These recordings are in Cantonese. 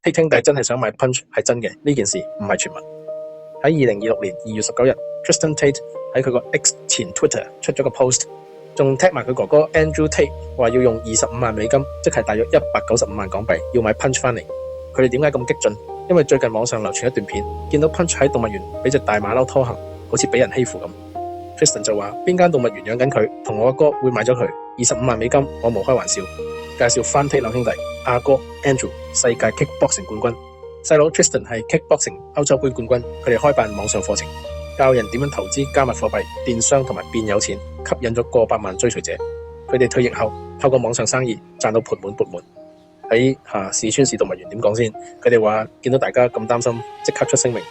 Tate 兄弟真係想買 Punch 係真嘅，呢件事唔係傳聞。喺2026年2月19日 Tristan Tate 喺佢個 X 前 Twitter 出咗個 post， 仲 tag 埋佢哥哥 Andrew Tate， 話要用25萬美金，即係大約195萬港幣，要買 Punch 翻嚟。佢哋點解咁激進？因為最近網上流傳一段片，見到 Punch 喺動物園俾隻大馬騮拖行，好似俾人欺負咁。Tristan 就話邊間動物園養緊佢，同我阿哥會買咗佢25萬美金，我冇開玩笑。介紹翻 Tate 兩兄弟，阿哥 Andrew 世界 Kickboxing 冠軍，細佬 Tristan 係 Kickboxing 歐洲杯冠軍。佢哋開辦網上課程，教人點樣投資加密貨幣、電商同埋變有錢，吸引咗過百萬追隨者。佢哋退役後透過網上生意賺到盆滿缽滿。喺四川市動物園點講先？佢哋話見到大家咁擔心，即刻出聲明。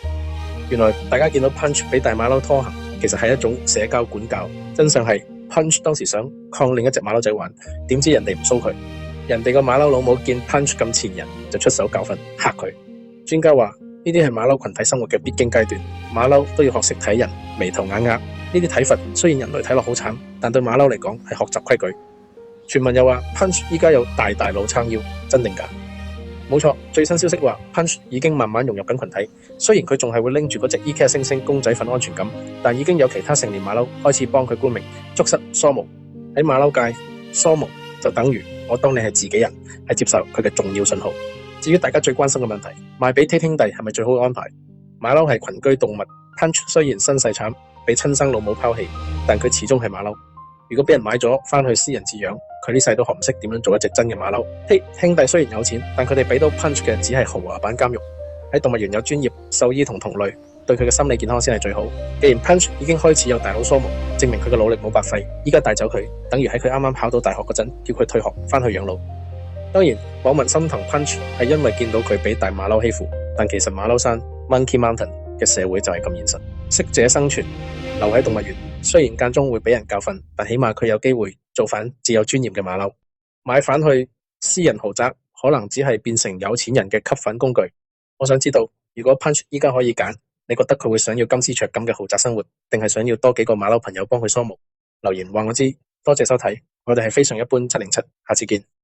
原來大家見到 Punch 俾大馬騮拖行，其實係一種社交管教。真相係 Punch 當時想抗另一隻馬騮仔玩，點知人哋唔騷佢。人哋個馬騮老母見 Punch 咁纏人，就出手教訓嚇佢。專家話呢啲係馬騮群體生活嘅必經階段，馬騮都要學識睇人，眉頭眼額。呢啲體罰雖然人類睇落好慘，但對馬騮嚟講係學習規矩。傳聞又話 Punch 依家有大佬撐腰，真定假？冇錯，最新消息話 Punch 已經慢慢融入緊群體。雖然佢仲係會拎住嗰隻 IKEA 星星公仔份安全感，但已經有其他成年馬騮開始幫佢冠名捉失梳毛。喺馬騮界，梳毛就等於我當你係自己人，係接受佢嘅重要信號。至於大家最關心嘅問題，賣俾 Tate 兄弟係咪最好嘅安排？馬騮係群居動物， Punch 雖然身世慘，被親生老母拋棄，但佢始終係馬騮。如果俾人買咗翻去私人飼養，佢呢世都學唔識點樣做一隻真嘅馬騮。Tate 兄弟雖然有錢，但佢哋俾到 Punch 嘅只係豪華版監獄。喺動物園有專業獸醫同同類，對佢嘅心理健康先係最好。既然 Punch 已經開始有大佬梳毛，證明佢嘅努力冇白費。依家帶走佢，等於喺佢啱啱考到大學嗰陣，叫佢退學翻去養老。當然，網民心疼 Punch 係因為見到佢俾大馬騮欺負，但其實馬騮山 Monkey Mountain 嘅社會就係咁現實。適者生存，留喺動物園，雖然間中會俾人教訓，但起碼佢有機會做返自有尊嚴嘅馬騮。買返去私人豪宅，可能只係變成有錢人嘅吸粉工具。我想知道，如果 Punch 依家可以揀，你覺得佢會想要金絲雀咁嘅豪宅生活，定係想要多幾個馬騮朋友幫佢梳毛？留言話我知。多謝收睇，我哋係非常一般707，下次見。